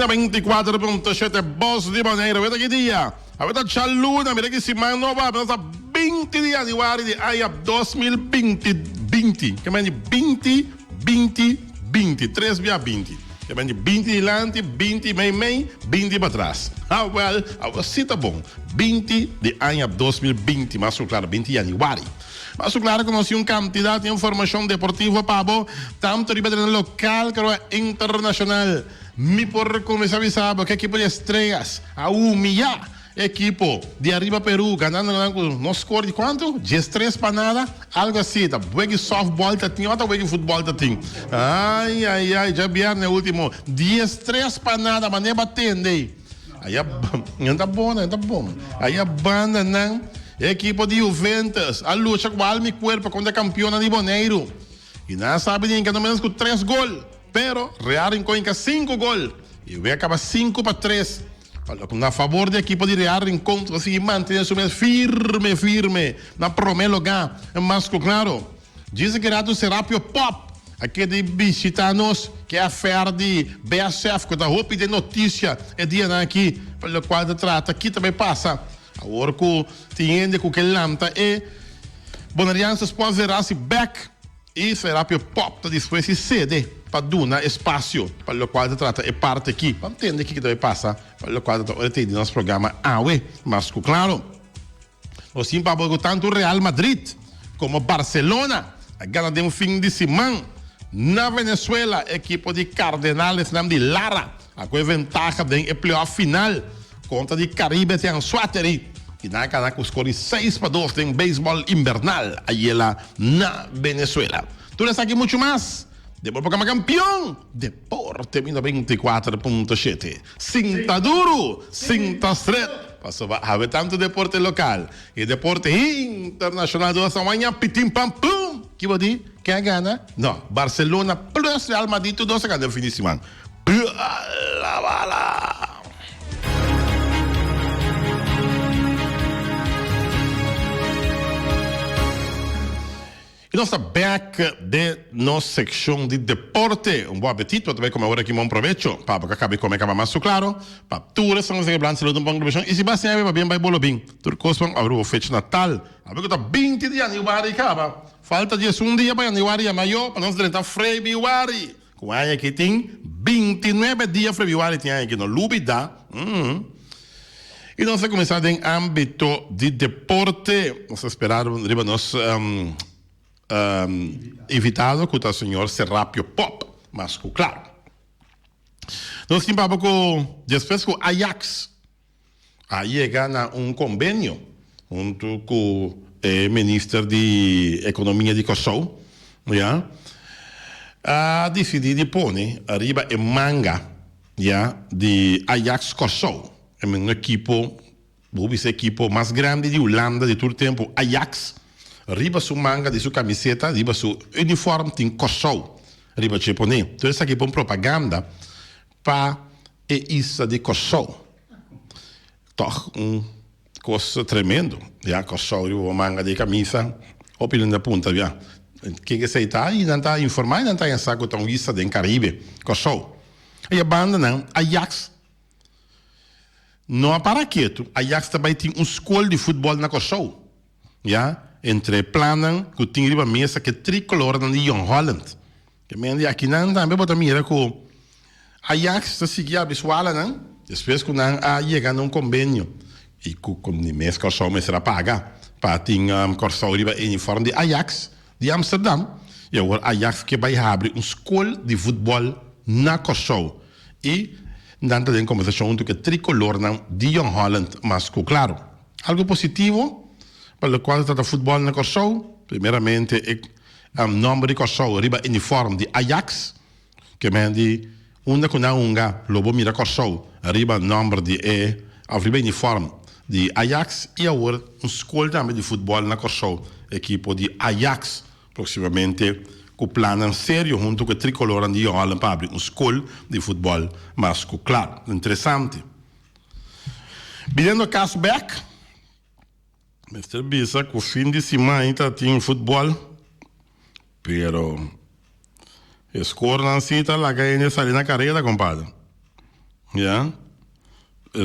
Termina 24.7 Boss di Bonaire. Vete che dia. Avete già luna, mira che si manno va, pensa 20 di januari di aia 2020. Che mandi 20, 3 via 20. Che mandi 20 di lanti, 20 mei, 20 para trás. Ah, well, assim tá bom. 20 de aia 2020, mas claro, 20 januari. Mas claro, conosci un quantidade de informação deportiva para tanto no local como internacional. Me por começar a saber que equipo de estrelas a humilhar equipo de arriba Peru, ganando no score de quanto? 13 para nada, algo assim. Tá bugue softball tá tinha, outra bugue futebol tá tinha. Ai, já viernes último 13 para nada, mas nem batendo aí. Aí não tá bom, não tá bom. Aí a banda não. Equipo de Juventus, a luta com alma e corpo contra a campeona de Bonaire. E não sabe nem que não menos com 3 gols. Pero Real Rincón com 5 gols. E vai acabar 5-3. A favor da equipo de Real Rincón, conseguir manter isso firme. Na primeiro lugar, mas claro. Dizem que Rato Serapio Pop, aqui de visitanos, que é a fé de BSF, que dá roupa de notícia, é dia aqui, pelo qual trata, aqui também passa. Agora que tiende com que lanta e Bonarianças pode virar-se back e Serapio Pop depois se cede para dar espaço para o qual trata e parte aqui. Vamos entender o que deve passar para o qual tem no nosso programa AUE. Mas claro, o sim para tanto Real Madrid como Barcelona a ganhar de fim de semana na Venezuela, equipo de Cardenales de Lara, a com vantagem de playoff final contra de Caribe tem Suateri. E na Canaca score 6-2 em beisebol invernal, aí lá na Venezuela. Tudo isso aqui muito mais. Depois do programa campeão, Deporte 24.7. Sinta duro, sinta straight. Passou a haver tanto deporte local e deporte internacional do amanhã, pitim pam pum. Que vou dizer? Quem ganha? Não, Barcelona plus Real Madrid, tudo isso ganha no fim de semana. La bala. E nossa back de nossa secção de deporte. Um bom apetite, também como agora aqui bom proveito. Para que acabe comer mais claro. Para tudo, são os reblantes, saúde, um bom proveito. E se você vai bem, vai bolo bem. Turcos vão abrir o fecho Natal. Abrir que 20 de janeiro e acaba. Falta de um dia para janeiro e maior, para nós tentar februari. Com aí aqui tem 29 dias februari, tem aqui no Lubida. E nós vamos começar em âmbito de deporte. Nós esperamos, nós invitado com o senhor Serapio Pop, mas claro. Nós temos depois com Ajax. Aí ganha convênio junto com o ministro de Economia de Kosovo, já, a decidir de pôr arriba em manga, já, de Ajax Kosovo. É um equipo, o equipo mais grande de Holanda de todo o tempo, Ajax. Riba su manga de sua camiseta, riba su uniforme tem Kosovo. Riba Chepone. Então essa aqui é uma propaganda para isso de Kosovo. Toch coisa tremendo. Já Kosovo, riba manga de camisa, opinião da ponta, já. Que você está e não está informado, não está em saco tão isso de Caribe, Kosovo. E a banda não, Ajax. Não é para quieto. Ajax também tem escola de futebol na Kosovo. Já? Entre planan que tinha riba mesa que tricolor na Young Holland. Que me andi aqui não também bota mira com Ajax se seguia visual não. Depois que não a chegar num convênio e com ni mês que só me será paga para tinha corso riba uniforme de Ajax de Amsterdam. E agora Ajax que vai abrir escola de futebol na Kosovo e não tem conversação junto que tricolor não de Young Holland, mas claro, algo positivo. Para o qual trata futebol na Kosovo, primeiramente o nome de Kosovo, riba uniforme de Ajax, que mende uma com a unga, lobo mira Kosovo, riba nome de riba uniforme de Ajax e agora escola também de futebol na Kosovo, equipo de Ajax, proximamente com plano sério junto com o tricolor de Holland para abrir escola de futebol, mas claro, interessante. Virando o caso back. Mr. Bisa, com o fim de semana ainda tinha futebol, pero escorna assim, tá lá, que ainda sai na carreira, compadre. Ja.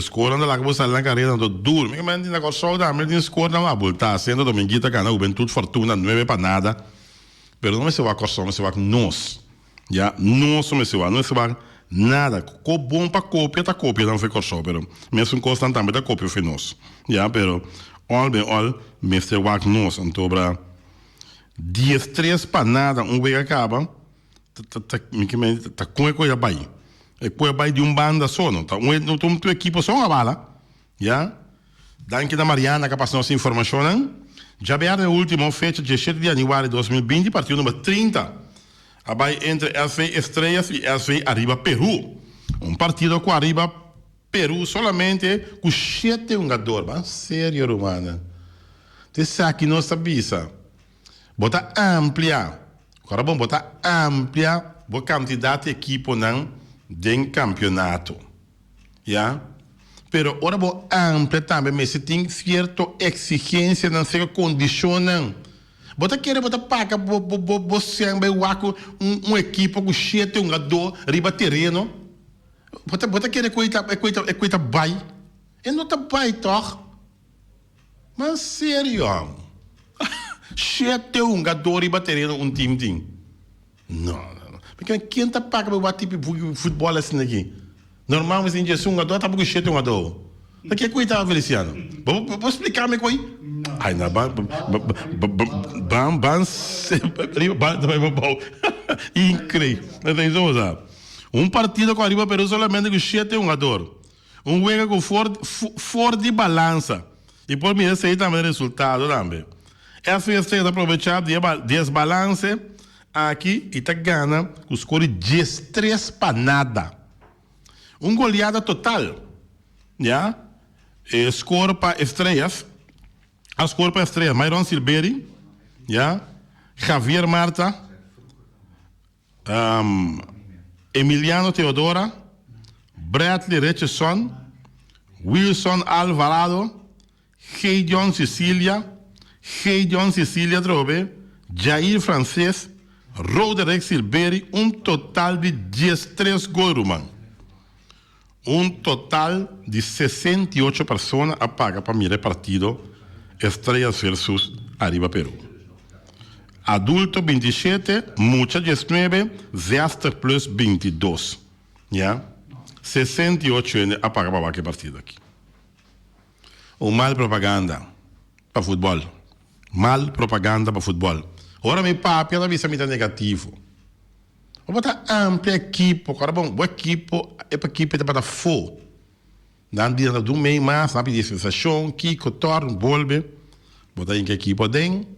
Scoren da lagbo sal na carreira do duro. Me mandi na corso da me tin score na abulta, sendo dominguita cana o bentud fortuna 9 para nada. Pero não se va corso, não se va nos. Ja, nos me se va, não se va nada. Co bom para cópia não foi corso, pero mesmo constant também da cópia foi nos. Ja, pero all be all me se va nos, então bra 10-3 para nada, week acaba. Tá com coisa bai. E poi vai di un banda sono, un tuo equipo sono a bala, ja? Danke da Mariana che passa nostra informazione. Già abbiamo l'ultima fecha 17 di januari 2020, partito numero 30. Abai entre SV Estrellas e SV Arriba Peru. Un partito qua arriba Peru solamente con 7 jogadores. Ma serio, Romana? Te sa che non sabisa. Bota amplia. Agora bom, bota amplia. Bo quantità di equipo não den campeonato. Ja? Pero ora bo amplia também, mas se tem certa exigência, não sei condicionam. Bota querer bota paga bo sempre waco equipo com 7 jogador riba terreno. Bota querer coita bai. E não tá bai toch? Mas sério. 7 jogador riba terreno time. Não. Porque quem está pagando para tipo de futebol assim aqui? Normalmente em Jesus jogador está porque 7 jogador. Daqui a coisa estava Feliciano. Vou explicar-me coi? Ai não, incrível. Não tem partido com arriba Peru solamente com 7 jogadores. Jogo com fora de balança. E por mim esse aí também é resultado também. Essa é a aproveitar de desbalance. Aqui, e tá ganha com score 10-3 para nada. Goleada total. Já? Score para estrelas. A score para estrelas. Myron Silberi. Já? Javier Marta. Emiliano Teodora. Bradley Richardson. Wilson Alvarado. Heijon Cecilia Drobe. Jair Francês. Roderick Silberi, total de 13 gols, man. Total de 68 pessoas a pagar para mirar partido Estrellas versus Arriba Peru. Adulto 27, mucha 19, Zester plus 22. Ja? 68 a pagar para aquele partido aqui. Mal propaganda para futebol. Mal propaganda para futebol. Ora mi papi la vista mita negativo. O bota amplia equipo, cara bom, o equipo é para equipe para fo. Dan dia do meio mais, na pedir sensação, Kiko torn, bolbe. Bota em que equipo tem.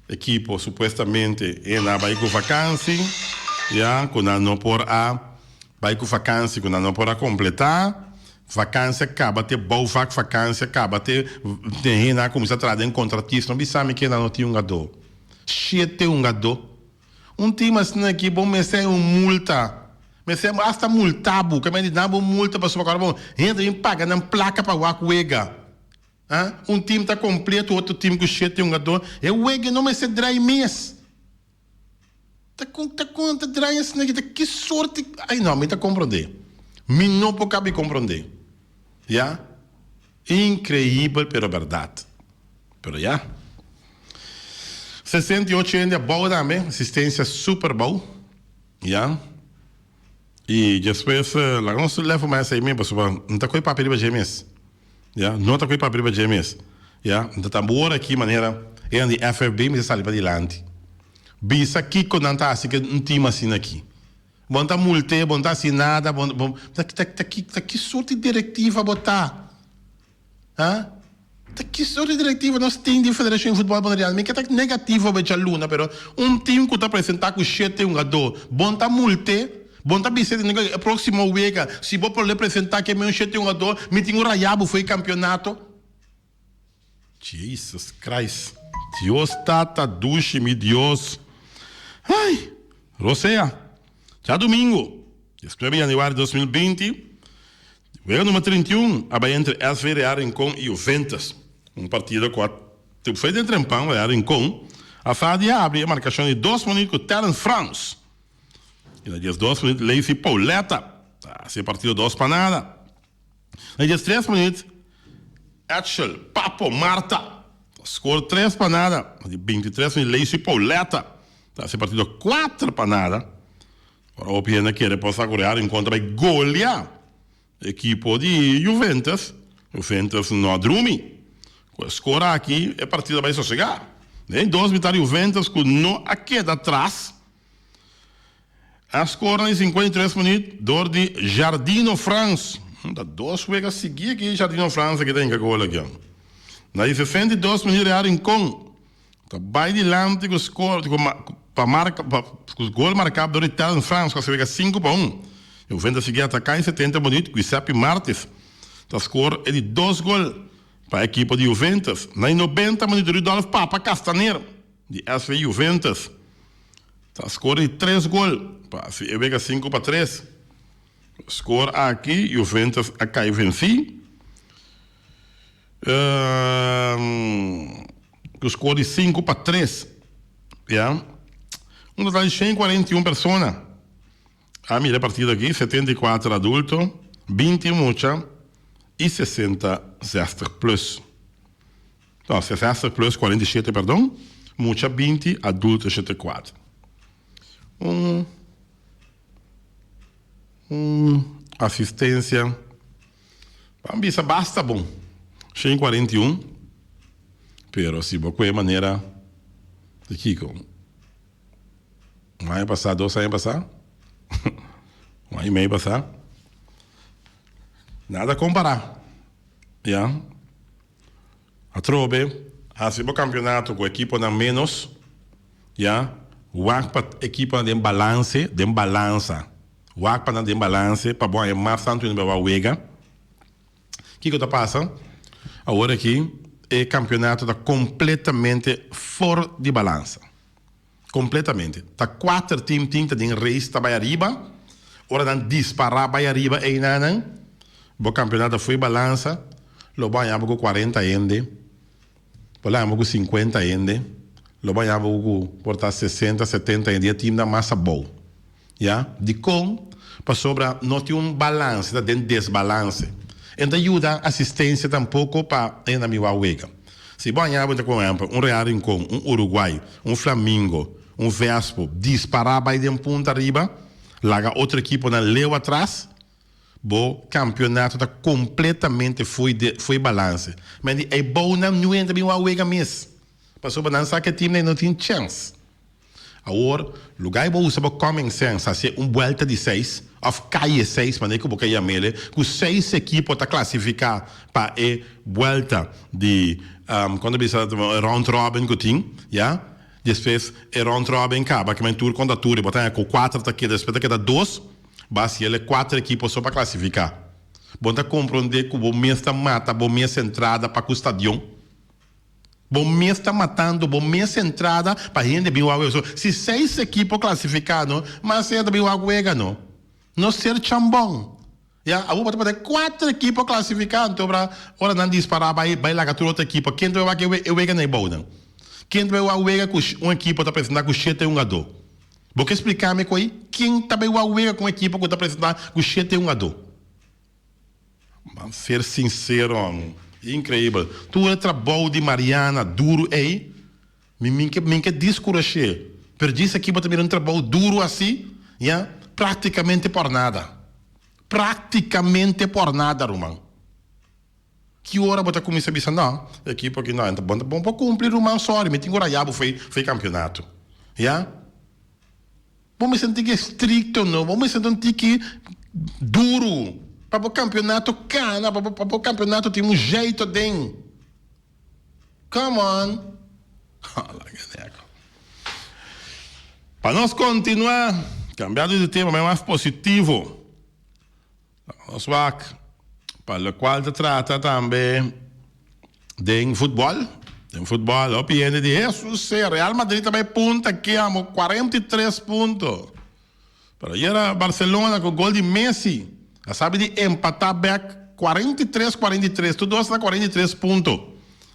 Equipo supostamente é na vai com vacância, já, quando não por a vai com vacância, quando não por a completar. Vacância acaba ter boa vacância acaba ter tem na começar a trazer em contratista, não sabe que não tem jogador. 7 jogador. Time assim aqui, bom, mas é multa. Mas é hasta multado, que me dá uma multa para sua cara, bom, entra e paga na placa para o Wega. Time está completo, outro time com 7 jogador. É o Wega não me se drai mês. Tá drai assim aqui, que sorte. Ai não, me tá compreender. Me não pode compreender. Já? Incrível, pero verdade. Pero já? 68 ainda boa também, assistência super boa, já. E depois, lá não se leva mais aí mesmo, pessoal, não está com papel para GMS, já, não está com papel para GMS, já. Então tá boa aqui maneira, é onde FFB me sai para adiante. Bisa aqui quando não tá assim que time assim aqui, bom tá multe, bom tá assinada, bom tá que sorte diretiva botar, Que sorte diretiva nós temos de Federação de Futebol Bonariano, mas que está negativo para a Luna, pero time que está apresentando com 7 jogador, bom tá multe, bom tá bisete, próximo week, se vou poder apresentar que meu 7 jogador, me tem raiabo foi campeonato. Jesus Christ, Deus tata duche, meu Deus. Ai, Rosea, já domingo, 19 de januário de 2020, jogo número 31, vai entre SV de Rincón e Juventus. Partido que foi de trempão, de Rincón. A Fádia abre a marcação de 2 minutos com Terence France. E nos 2 minutos, Lacey Pauleta. Esse partido 2 para nada. Aí, 3 minutos, Etchel, Papo, Marta. Score 3 para nada. 23 minutos, Lacey Pauleta. Esse partido 4 para nada. Agora o Piena quer passar a correr enquanto vai golear a equipe de Juventus. Juventus não dorme. Com a score aqui, a partida vai sossegar. Em 2 minutos, Juventus com não a queda atrás. A score em 53 minutos, dor de Jardino France. Da 2 vezes seguir aqui, Jardino France, que tem que gol aqui. Na 62 minutos, é Rincon. Vai de lante com o score, com o gol marcado do Itália France, que se 5 para 1. O Juventus seguia a atacar em 70 minutos, Giuseppe Martins. A score é de 2 gols para a equipe de Juventus. Na 90 minutos, Rudolf Papa Castaneiro, de SV Juventus. A score é de 3 gols. Se é 5 para 3. O score aqui, Juventus a cair venci. O score de 5 para 3. Yeah. Um total de 141 pessoas. A minha partida aqui, 74 adultos, 20 mucha e 60 zester plus. Então, 60 plus 47, perdão. Mucha 20, adulto 74. Assistência. Vamos basta bom. 141. Pero se de qualquer maneira, de Kiko. Um ano passar, 2 anos passar. Um ano e meio passar. Nada a comparar. Yeah. A trobe, assim o campeonato com a equipe na menos. Yeah. O para a equipe de balance, de balança. O para de balance, para bom é mais tanto no Bawega. O que está passando? Agora aqui, o campeonato está completamente fora de balança. Completamente. Está 4 times em race, está para arriba. Ora, não disparar para arriba, e não. O campeonato foi balança. Lo banhava com 40 ende. Banhava com 50 ende. Lo banhava com portar 60, 70 ende. O time da massa boa. Ja? De com, para sobra, não tem balance, está dentro desbalance. Então ajuda a assistência tampouco para a minha wega. Se banhava com Real Rincon, Uruguai, Flamengo, Vespo, disparar para de ponta arriba, larga outra equipe na leu atrás, o campeonato está completamente foi balance. Mas é bom não entra bem o wega mesmo. Para sobra, não sabe que o time não tem chance. Agora, o lugar é bom usar para common sense, assim, volta de 6, ou cair 6, mas nem que eu vou cair a mele, com 6 equipes está classificar para a volta de, quando você round robin que tem, já? Depois, é round robin acaba, que é tour contra tour, e botar com 4 aqui, depois daqui 2, basta ele 4 equipes só para classificar. Bom, tá compreender que o bom mês está mata, bom mês entrada para o estadião. Bom mês está matando, bom mês entrada para gente bem o água. Se 6 equipes classificados, mas é bem o água não. Não ser chambão. Já, a outra pode ter 4 equipes classificadas, então para hora não disparar vai lá com outra equipe. Quem vai que eu vega nem bom não. Quem vai o vega com uma equipe está apresentando com 7 e 1 a 2. Vou explicar-me com aí quem tá bem o vega com uma equipe que está apresentando com 7 e 1 a 2. Vamos ser sincero, incrível. Tu é trabalho de Mariana duro aí. Minha descoraje. Perdi isso aqui para ter um trabalho duro assim, yeah? Praticamente por nada. Praticamente por nada, Romão. Que hora você começa a pensar, não, aqui porque não, é bom para cumprir, Romão, sorry, mas tem que foi campeonato. Yeah? Vamos sentir que é estricto, não? Vamos sentir que duro. Para o campeonato cana, para o campeonato tem um jeito de. Come on. Para nós continuar, cambiando de tema, mas mais positivo. Nós vamos para o qual se trata também de futebol. Em futebol, o PN de Jesus, Real Madrid também ponta aqui, 43 pontos. Para ir a Barcelona com o gol de Messi. Sabe de empatar back 43-43, tudo está 43 pontos.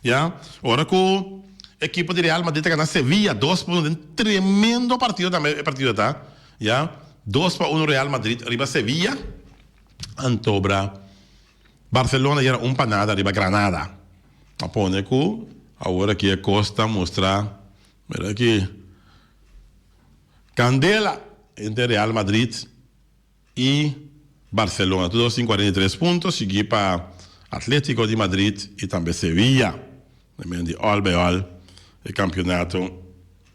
Yeah? Ora com a equipe de Real Madrid está na Sevilla, 2 pontos, tremendo partido também, tá? Yeah? 2-1 Real Madrid, arriba Sevilla, Antobra. Barcelona era panada riba Granada. Apone que agora que a Costa mostrar, mira aqui, Candela entre Real Madrid e Barcelona. Todos em 43 pontos, seguir para Atlético de Madrid e também Sevilla. Também de Albeol, o campeonato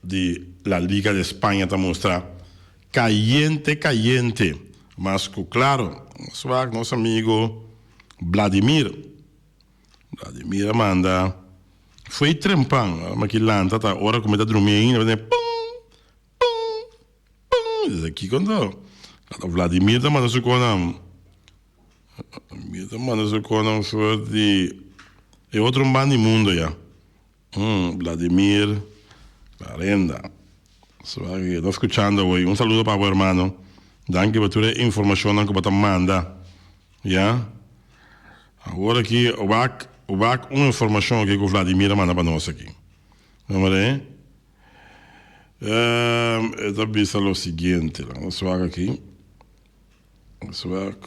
de la Liga de Espanha está mostrar caliente. Mas, claro, nosso amigo Vladimir manda, foi trempão, mas que lanta, tá, hora como está dormindo, né? Diz aqui quando Vladimir manda su conam, de é outro bando mundo já. Vladimir Clarenda. Estou escuchando hoy. Un saludo para o hermano. Danke por toda a informação que você manda. Ja? Agora aqui, o bac uma informação que o Vladimir manda para nós aqui. Vamos ver? Eu vou o seguinte. Vamos ver aqui. Vamos ver.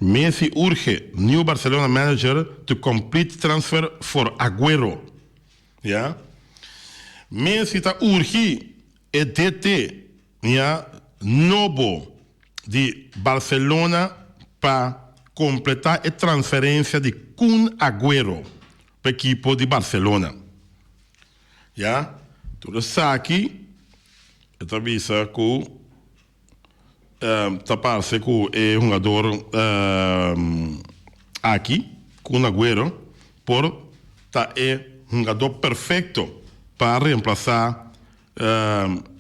Messi urge new Barcelona manager to complete transfer for Agüero. Ja? Messi está urge e DT, ja, novo de Barcelona para completar a transferência de Kun Agüero para o equipo de Barcelona. Ja? Tudo isso aqui, eu avisa que tapar-se com o jogador aqui, Kun Agüero, por tá um jogador perfeito para reemplaçar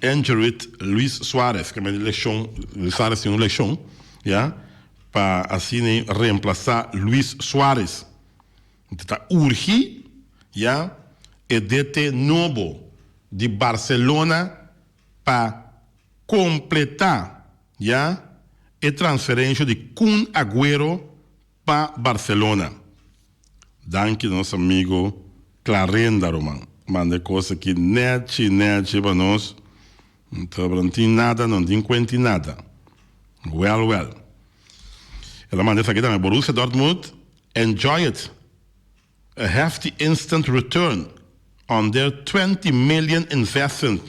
injured Luis Suárez, que é uma eleição, Luis Suárez tem uma eleição, yeah, para assim reemplaçar Luis Suárez. Então está urgente, yeah, e DT novo de Barcelona para completar, yeah, a transferência de Kun Agüero para Barcelona. Danke nosso amigo Clarenda, Roman. Manda coisa que nete para nós. Então, não tem nada, não tem conta nada. Well. Ela manda isso aqui também. Borussia Dortmund enjoy it. A hefty instant return on their 20 million investment.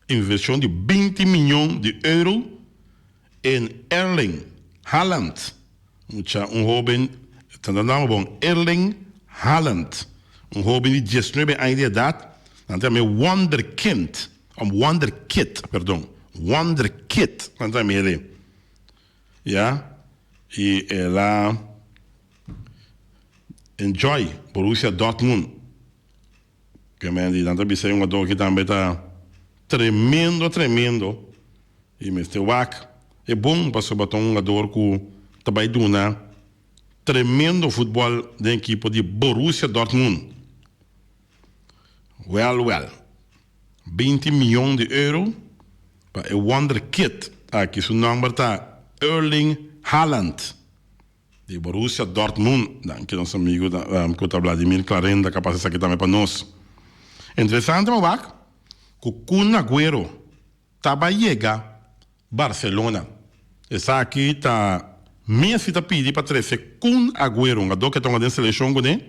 Inversão de 20 milhões de euros em Erling Haaland. Jovem, Erling Haaland. Jovem de 19 anos de idade. Também Wonderkid. Wonderkid. Também ele. Ja? E ela enjoy Borussia Dortmund. Que me diz, também é um jogador que também está tremendo. E Mr. Wack é bom para se bater um jogador que também dá tremendo futebol da equipe de Borussia Dortmund. Well. 20 milhões de euros para o Wonderkid. Aqui seu nome está Erling Haaland, de Borussia Dortmund. Que nosso amigo, que está Vladimir Clarenda, capaz de aqui também para nós. Interessante, mas que o Kun Agüero estava chegar Barcelona. Essa aqui está Messi está pedindo para trazer Kun Agüero, um jogador que está na seleção de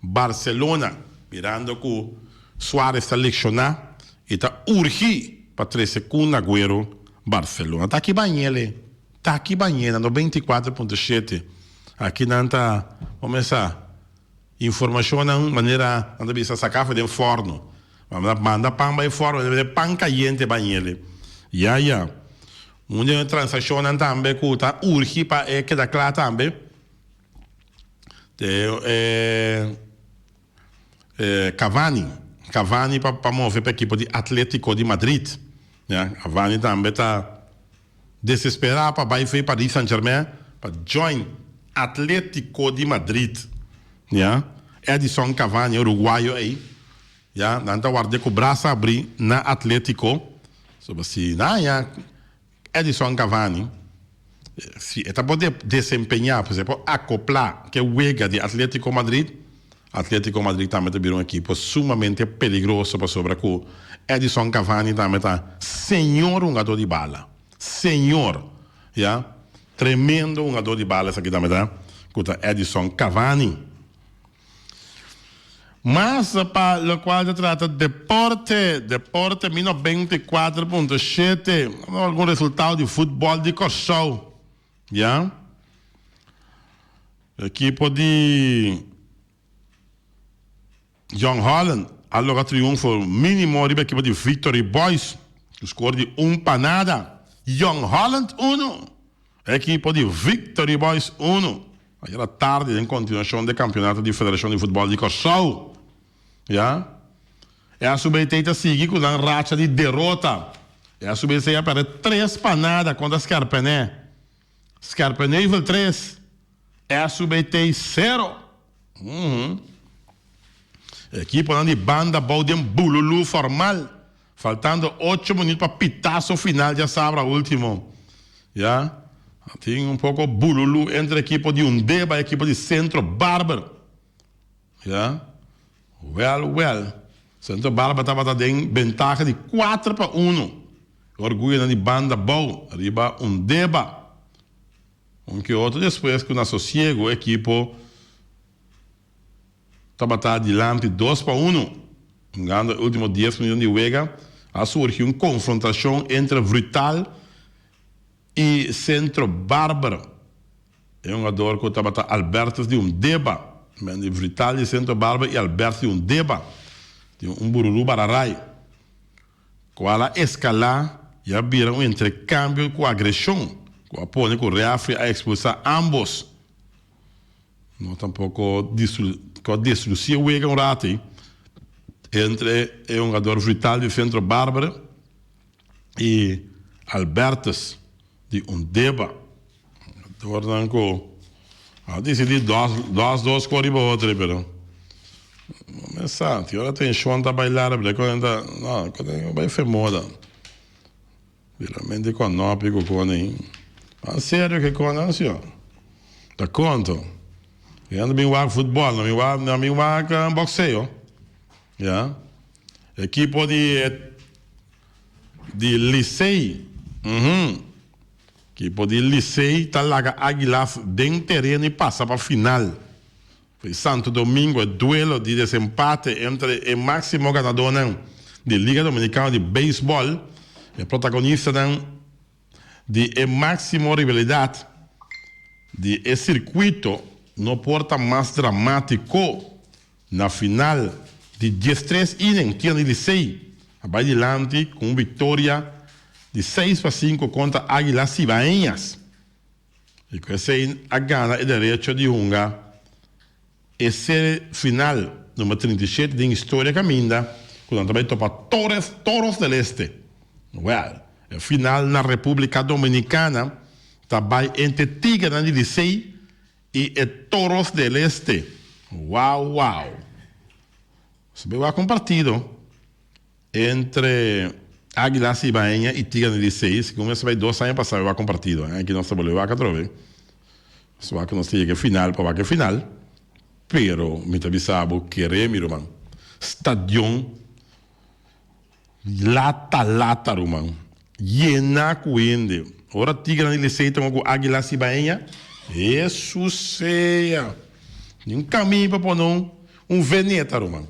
Barcelona, mirando que Suárez selecionar e está urgindo para trazer Kun Agüero Barcelona. Está aqui banhele, no 24.7. Aqui não está, vamos começar, informação de maneira, não deve sacar de forno. Manda pão para forno, deve pão caliente banhele. Ja. Uma transação também que está urgindo para que dá claro também. Cavani para mover para a equipe de Atlético de Madrid. Yeah. Cavani também está desesperado para ir para Paris Saint-Germain para join Atlético de Madrid. Yeah. Edson Cavani, uruguaio aí. Yeah. Não está guardando com o braço abrir na Atlético. Sobre assim, Edson Cavani, se ele pode desempenhar, por exemplo, acoplar que o Wega de Atlético Madrid também virou uma equipe sumamente perigosa para sobre o Edson Cavani também está senhor jogador de bala. senhor. Yeah? Tremendo jogador de balas aqui também, tá? Contra Edison Cavani. Mas para o qual se trata deporte 1924.7, algum resultado de futebol de Kosovo. Yeah? Equipo de John Holland, allora triunfo mínimo riba equipo de Victory Boys, que score de para nada. Young Holland 1, equipo de Victory Boys 1. Aí era tarde em continuação do campeonato de Federação de Futebol de Kosovo. Ja? E a sub-18 seguir com a racha de derrota. E a sub-18 para 3 para nada contra Scarpené. Scarpené nível 3. E a sub-18 0. Equipe de banda Baudem Bululu formal. Faltando 8 minutos para pitaço final, já sabe, o último. Já? Tem pouco Bululu entre a equipe de Undeba e a equipe de Centro Bárbaro. Já? Well. Centro Bárbaro estava dando vantagem de 4-1. Orgulho de banda Bau, arriba Undeba. Que outro depois que na sossego, a equipe estava adiante 2-1. Ganhando os últimos 10 minutos de Vega, surgiu uma confrontação entre Brutal e Centro Bárbaro. É jogador que estava Alberto de Undeba. De Brutal de Centro Bárbaro e Alberto de Undeba. De Bururu Bararai. Com a escalar, já viram um intercâmbio com agressão. Com a pone com o refri a expulsar ambos. Não tampouco destruiu o Vega um rato. Entre o jogador Brutal de Centro Bárbaro e Albertus de Undeba. Jogador decidi dois corriba outro, pero mas sabe, agora tem chão para bailar, quando vai ser moda. Realmente com não pico com nem. A sério que com não, senhor. Tá conto. Eu ando bem jogar futebol, não me jogar boxeio. Já. Equipe de Licei. Equipe de Licei tá lá Águilas dentro terreno e passa para a final. Foi Santo Domingo, é duelo de desempate entre o máximo ganador de Liga Dominicana de Beisebol e o protagonista de máxima rivalidade de circuito no porta mais dramático na final de 13 innings que ele Licei vai adiante com vitória de 6-5 contra Águilas Cibaeñas. E com esse a gana e direito de Hunga. Esse final, número 37 de história caminha, quando também topa Toros del Este. Well, o final na República Dominicana, também entre Tigre de Licey e Toros del Este. Wow. Você vai com partido entre Águilas Cibaeñas e Tigre de Licey, como esse vai 2 anos passados, vai com partido. Aqui nós trabalhamos a trove. Só que nós temos que final para que final. Pero me avisava que meu irmão, estadião lata, irmão, llena coende. Ora Tigre de Licey com Águilas Cibaeñas, isso seja caminho para pôr um veneta, irmão.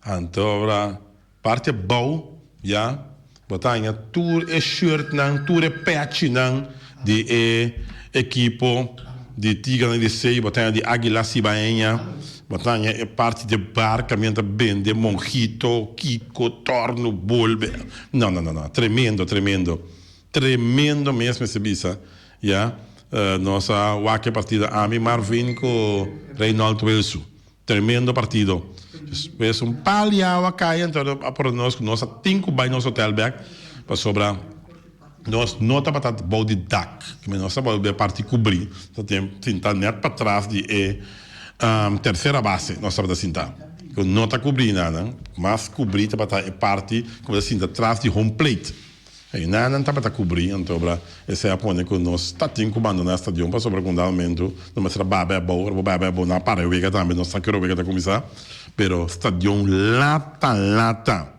Então, parte boa, já, botar tour e shirt tour e patch de equipo de Tigre de Licey, botar de Águilas Cibaeñas, botar parte de bar, caminhando bem de Monjito, Kiko, Torno, Bolbe. Não, tremendo mesmo esse bisa, já. Nossa Wake partida Ami Marvin com Reinaldo Wilson. Tremendo partido. Depois paliao a caia, então para nós cinco by nosso hotelback para sobrar nós nota para bom de DAC, que nós sabemos a parte cobrir, então tem net para trás de terceira base, nós sabemos cinta. Que nota cobrir nada, mas cobrir para a parte como assim atrás de home plate. E nada para cobrir, então esse é a ponte que nós está incubando na estadião para sobre condamento, não mas baba é bom na para o que também nós está querendo o que começar, pero estadião lata,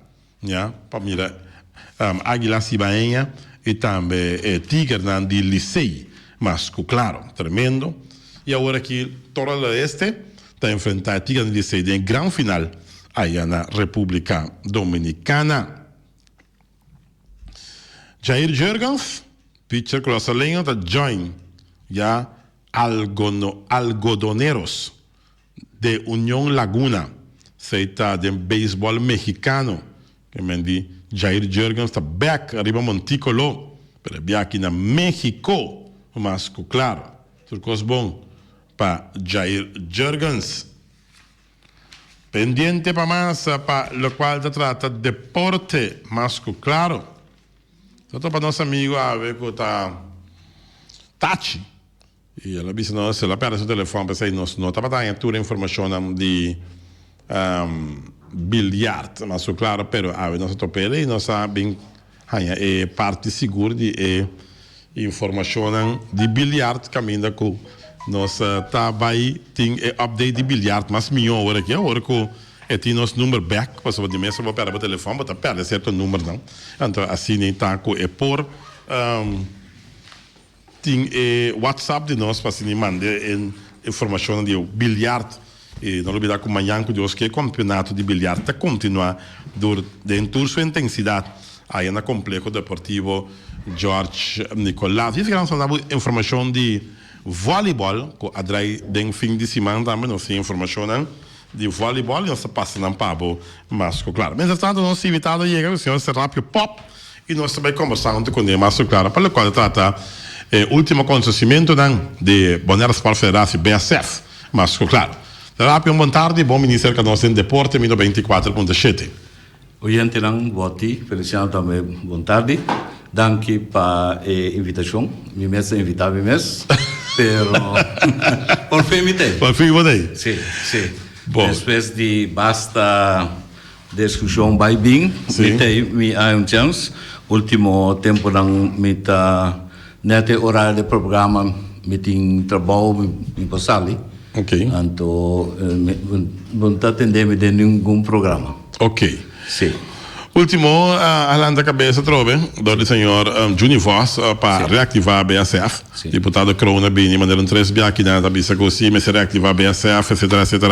já, para mira Águilas Cibaeñas e também Tigre de Licey. Mas, claro, tremendo. E agora aqui, Torre Leste está enfrentando Tigre de Licey em grande final aí na República Dominicana. Jair Jurgens, pitcher crossalenho, está join já Algodoneros de Unión Laguna. Zij está de béisbol mexicano. Que me di Jair Jurgens está back arriba Monticolo. Pero bem aqui na México. Mas, claro, turcos bom para Jair Jurgens. Pendiente para más, para lo cual se trata deporte. Mas, claro. Todo para nosso amigo a ver que está Tachi. E ela disse, não, se ela perde seu telefone, para sair, não está para dar toda a informação de bilhar, mas claro, pero a nossa topela e nós sabemos é parte segura de informação de bilhar caminho com nossa trabalho tem update de bilhar, mas melhor agora que tem nosso número back, para de mesa vou perder o telefone, mas perde certo número não, então assim nem tá com por tem WhatsApp de nós para se mandar informação de bilhar. E não olvidar que amanhã que o campeonato de bilhar está continuar dentro sua intensidade aí no complexo deportivo Jorge Nicolás. E se nós temos informação de voleibol, que atrai de fim de semana também nós temos informação de voleibol e nós passamos para o mas claro. Mas tanto nosso invitado chega o senhor Serapio Pop e nós também conversando com ele mais claro para o qual trata último acontecimento de Bonaire Sport Federação BSF, mas claro. Rápido, boa tarde, bom ministro que nós em deporte, 24.7. Oyente não voti, Feliciano também, boa tarde. Danke para a invitação. Me mesmo invitar me mesmo, pero por fim me tem. Por fim você? Sim, sim. Depois de basta discussão vai bem, me tem me há chance. Último tempo não me tá nete horário de programa, me tem trabalho em Passali. Ok. Então, não está atendendo de nenhum programa. Ok. Sim. Último, a da cabeça trove do senhor Juni Voss para reativar a BSF. Sim. Deputado Crona Bini, mandaram 3 bias aqui na cabeça que sim, mas reativar a BSF, etc.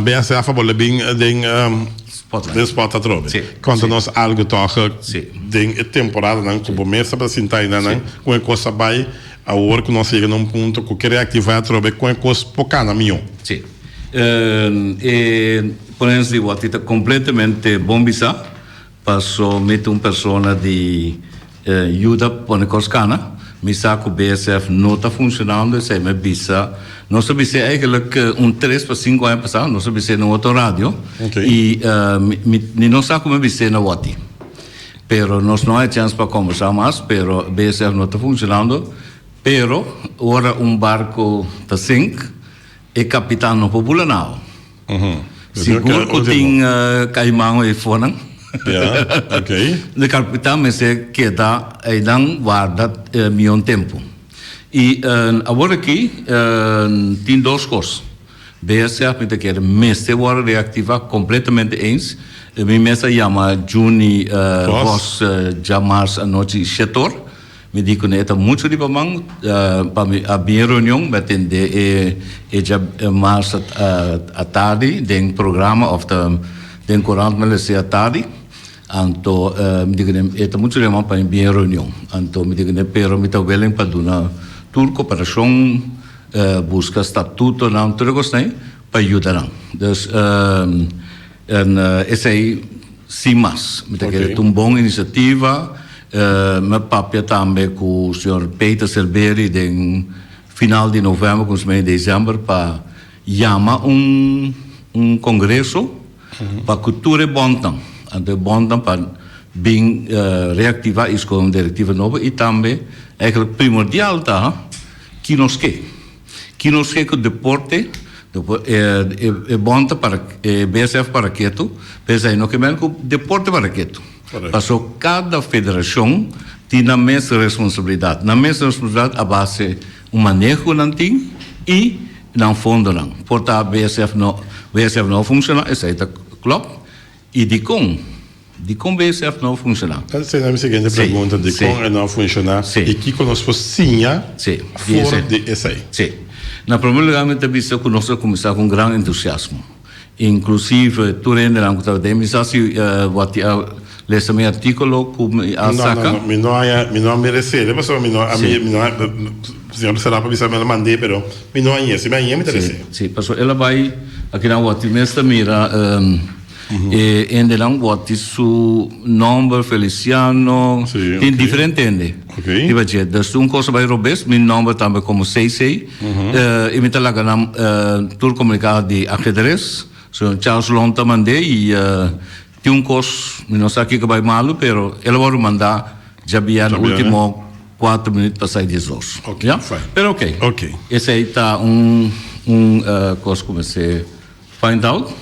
BSF vale bem de spot trove. Quando nós algo toca de temporada, não, como começa para sentar não, com a coisa vai a hora que nós chegamos num ponto que quer reativar a com a coisa pouca na minha. Sim. Por exemplo, a tita completamente bombisa, passou meter uma pessoa de ajuda para a coscana, mas que o BSF não está funcionando, se me bisa, nós sabemos eigenlijk 3 para 5 anos passado, nós sabemos no outro rádio, e não sabemos como bisa na Wati. Pero nós não há chance para conversar mais, pero BSF não está funcionando. Pero ora barco está sink e capitão não popula não. Seguro que tem caimão e fora. Yeah, ok. O capitão me se queda e não guarda meu tempo. E agora aqui tem 2 coisas. BSF me quer mestre agora reativar completamente eens. Me mesa chama Juni Voss Jamars a noite setor. Me digo que é muito de bom para a minha reunião vai atender já mais à tarde tem programa ou tem 40 minutos à tarde então me digo que é muito de bom para a minha reunião então me digo que pero me está willing para dar tour cooperação busca estatuto não tudo gostei para ajudar não então esse aí sim mais me digo que é uma boa iniciativa. Meu papel também com o senhor Peter Silveri em final de novembro, com os meses de dezembro, para chamar congresso para cultura e bontam. Então, bontam para bem reativar isso com uma diretiva nova e também é primordial que nos quer que o deporte é bom para BSF para quieto, pensa aí no que mesmo o deporte para quieto. Passou cada federação tem a mesma responsabilidade. Na mesma responsabilidade, a base um manejo não tem e não fundo não. Portanto, a BSF não funciona, essa é a clube. E de com De como BSF não funciona. Essa é a minha seguinte pergunta, de como não funciona e que conosco sinha fora de essa aí. Sim. Na primeiro lugar, eu também conosco começar com grande entusiasmo. Inclusive, tu rende lá com a demissão, se lesse meu artigo como a saca. Não merece, mas a senhora será para me mandar, pero não é se me interessa. Sim, porque ela vai aqui na Wati nesta mira e ainda não Wati su nome Feliciano tem diferente ende. Okay. Tipo assim, das coisa vai robes, meu nome também como 66. E me tá lá ganham tour comunicado de ajedrez, so Charles Lonta mandei e tem coisa, não sei que vai malo, pero ela vai mandar já via no último 4 minutos para sair de os. Ok, fine. Pero ok. Esse aí tá coisa como se find out.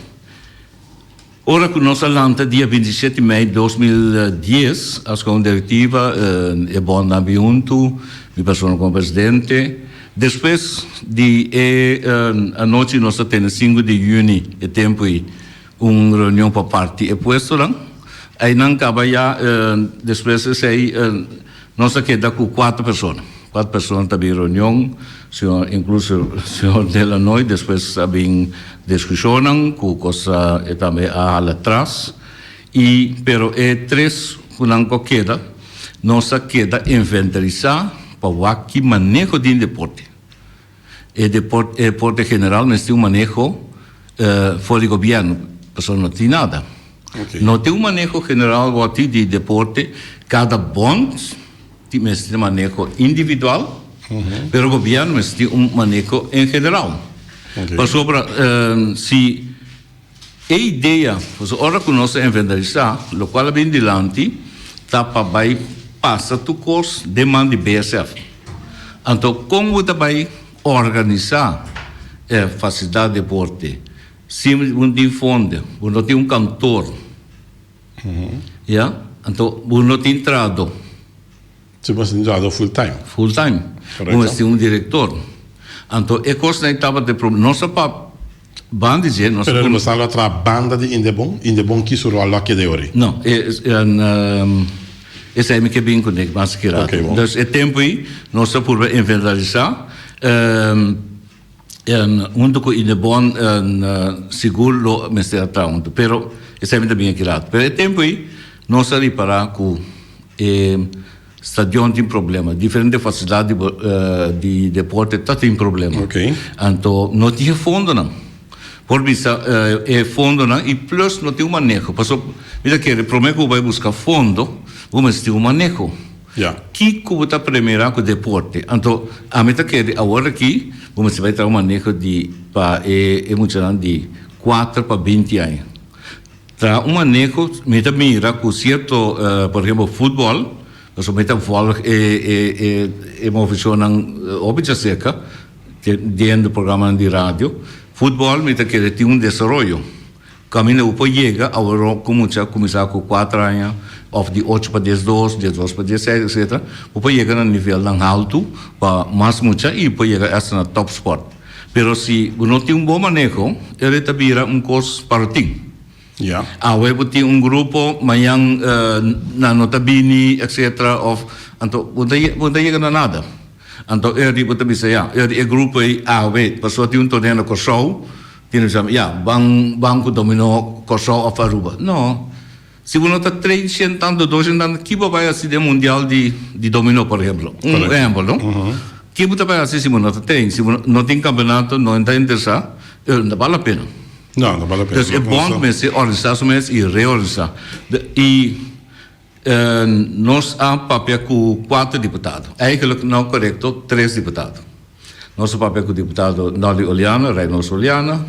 Ora que nós lança dia 27 de maio de 2010, as com diretiva é bom na Biunto, me passou como presidente. Depois de a noite nós temos 5 de junho, é tempo e uma reunião para parte e puesto lá. Aí não acaba já, depois aí nós queda com 4 pessoas. 4 pessoas também reunião, incluso o senhor dela noite, depois também discussão com coisa também a atrás. Pero 3 não queda, nós queda inventarizar para que manejo de deporte. Deporte general, mas tem manejo fora do governo, pessoa não tem nada. Okay. Não tem manejo general de deporte, cada bond tem manejo individual, pero o governo tem manejo em geral. Okay. Para sobre se a ideia, ora que nós inventarizar, o qual vem dilante, tá para vai passa tu curso demanda BSF. Então, como você vai organizar a facilidade de deporte? Se você tem fundo, você tem cantor, então você tem entrado. Se você tem full time. Full time. Você tem diretor. Então, é coisa que estava de problema. Não só para banda dizer, não só para você está outra banda de Indebon que surou a loque de ori. Não, esse é que bem conectado, mas que era. Então, é tempo aí, nós só por inventarizar, junto com Indebon seguro o Ministério da pero esse é bem aquilo. Pero é tempo aí, nós só reparar que stadion tem problema, diferente facilidade de deporte tá tem problema. Então não tinha fundo não. Por isso fundo não e plus não tem manejo. Passou, mira que o problema que vai buscar fundo, vamos ter manejo. Que está primeiro com o deporte. Então a meta que agora aqui vamos vai ter manejo de para emocionante de 4 para 20 anos. Tra manejo mira com certo, por exemplo, futebol. Nós metemos volg emocionam obja seca dentro do programa de rádio. Futebol meta que tem desenvolvimento. Caminho para chegar agora começar com 4 anos, ou de 8 para 12, 12 para 16, etc. Para chegar no nível alto, para mais muito e para chegar até na top sport. Pero se não tem bom manejo, ele também vira coisa para ti. We tem grupo, amanhã na Notabini, etc. Então, não chega a nada. Então, ele pode dizer, ele grupo aí, passou tem torneio com show, tem banco dominó com show of Aruba. Não. Se você está 300, 200, que vai assistir mundial de dominó, por exemplo. Exemplo, não? Que vai assistir se você tem? Se não tem campeonato, não está interessado, não vale a pena. Não vale a pena. Então, é bom começar a organizar e reorganizar. E nós temos papel com 4 deputados. Eigenlijk não correto, 3 deputados. Nosso papel com o deputado Noli Oliana, Reynold Oliana.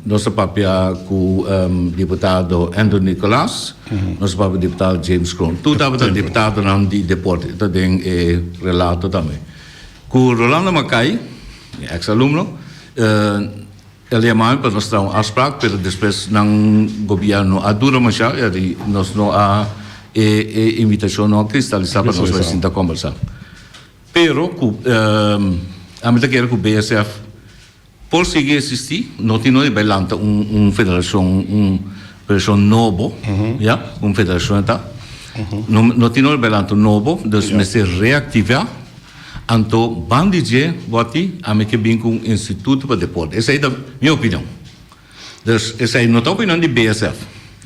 Nosso papel com o deputado Andrew Nicolas. Nosso papel com o deputado James Krohn. Tudo é deputado de deporte. Então, tem relato também. Com Rolando Macai, ex-aluno, ele é mais para nós ter uma afspraak, pero depois não governo a dura mais já, e nós não há invitação não cristalizar para nós vai sentar conversar. Pero a meta que era com o BSF, por seguir existir, não tem nada vai lançar federação Federação Novo, ja, confederação tá. No tinha belanto novo, dus me se reactivar. Anto bandije boti a me que bem com Instituto para Deporte. Essa é a minha opinião. Dus essa é a opinião de BSF.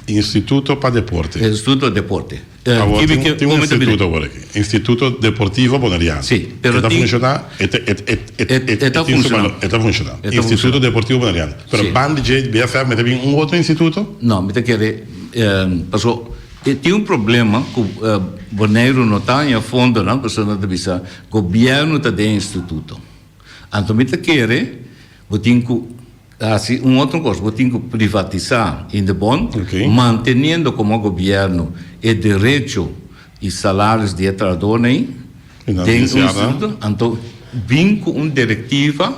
Instituto para Deporte. Instituto de Deporte. Agora tem um instituto agora aqui. Instituto Deportivo Bonariano. Sim, pero está funcionando. Está funcionando. Instituto Deportivo Bonariano. Pero bandije BSF me tem outro instituto? Não, me tem que passou. Tem problema que o Bonaire não tem fundo, não, pessoa da bisa, governo está de instituto. Então, me quer, eu tenho que, assim, outra coisa, eu tenho que privatizar em bom, mantendo como governo o direito e salários de trabalhador aí, tem instituto, então, vim com uma diretiva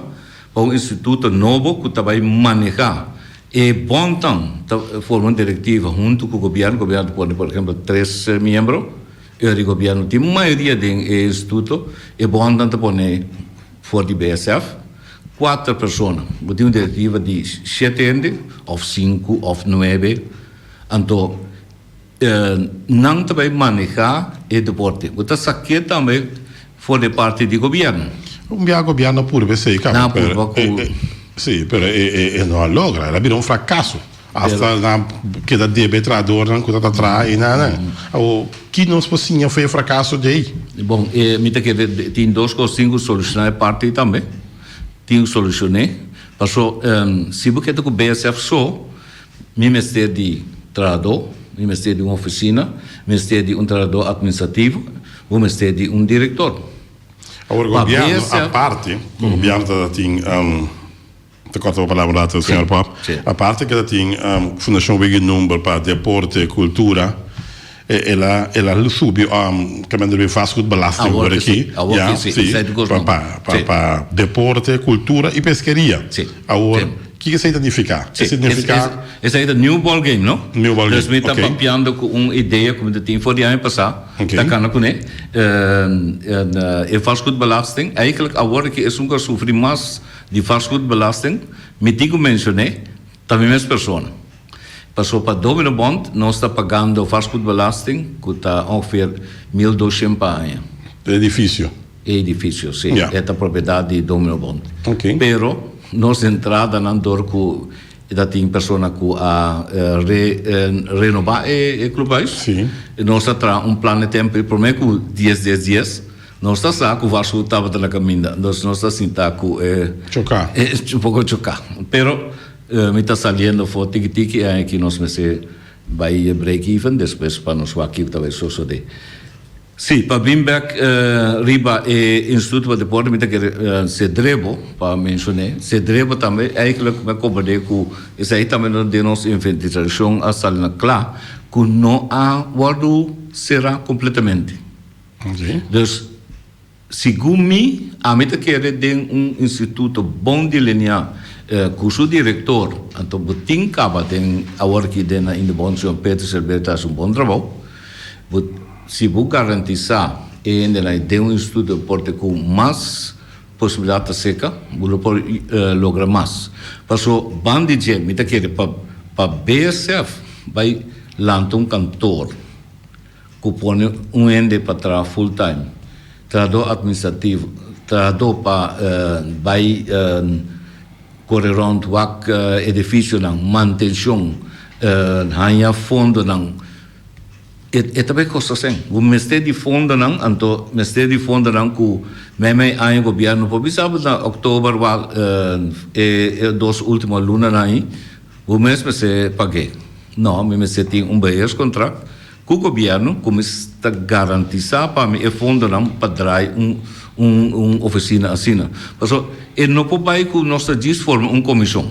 para um instituto novo que vai manejar. E bom então, forma uma diretiva junto com o governo pode, por exemplo, 3 membros, e o governo tem maioria do instituto, e bom então pode, for de BSF, 4 pessoas, tem uma diretiva de 7 anos, ou 5, ou 9, então, não vai manejar o deporte. Então, isso aqui também for de parte do governo. Governo puro, sei, cara. Não, puro, Sì, però non logra, era un fracasso. Hasta che da debitrador não custa atrás e nada. O que não se possível foi o fracasso de aí. Bom, me tem que tem 2 coisas que solucionar parte também. Tem solucionar. Passou, se você quer com o BSF só, me mestre de trabalhador, me mestre de uma oficina, me mestre de um trabalhador administrativo, me mestre de um diretor. Agora, o governo, a parte, o governo tem te corto a palavra later, senhor Pop. A parte que tem Fundação Wege Number para Deporte e Cultura, ela subiu, que me faz com belasting por aqui, para Deporte, Cultura e Pesqueria. Agora, o que significa? Esse é o new ball game, não? New ball game. Dus we estamos papiando com uma ideia como de 10 voor jaar passado. Dat kan ook niet. En vastgoedbelasting, eigenlijk agora que es nunca sofrer mais de vastgoedbelasting, me digo mencionei, também mais pessoas. Passou para Domino Bond, nós está pagando vastgoedbelasting, que está ongeveer 1.200 per ano. Edifício. Edifício, sim. É a propriedade de Domino Bond. Pero nossa entrada não dor com da tem pessoa que a renovar o clube. Sim. Nós está plano de tempo para mim com 10 dias. Nós está com o Vasco estava na caminha. Nós está sentar com chocar. Um pouco chocar. Pero me está saliendo foto que nós me se vai break even depois para nós aqui talvez só de. Sim, para Bimberg, riba e Instituto de Deporte, me que Cedrebo, para mencionar, Cedrebo também, eigenlijk me cobrei com, isso aí também de nossa investigação, a salina clara, que não há guardo será completamente. Dus, segundo mim, a meta que é de instituto bom de linha, com o diretor, então, tem caba, tem a work dentro in de bom, senhor Pedro Cerberta, bom trabalho, se você garantizar de instituto de deporte com mais possibilidade de seca, você pode lograr mais. Porque o bandije, me quer para BSF, vai lançar cantor que põe ende para trabalhar full time, trabalhador administrativo, trabalhador para vai correr around o edifício, manutenção, ganhar fundo, e também custa assim. O Ministério de Fundo não, então Ministério de Fundo não que meme aí o governo por exemplo na outubro e 2 últimas lunas aí o mês me se paguei. Não, me se tem beijo contrato com o governo como está garantizar para mim o fundo não para dar oficina assim. Porque e não pode que nós diz forma comissão.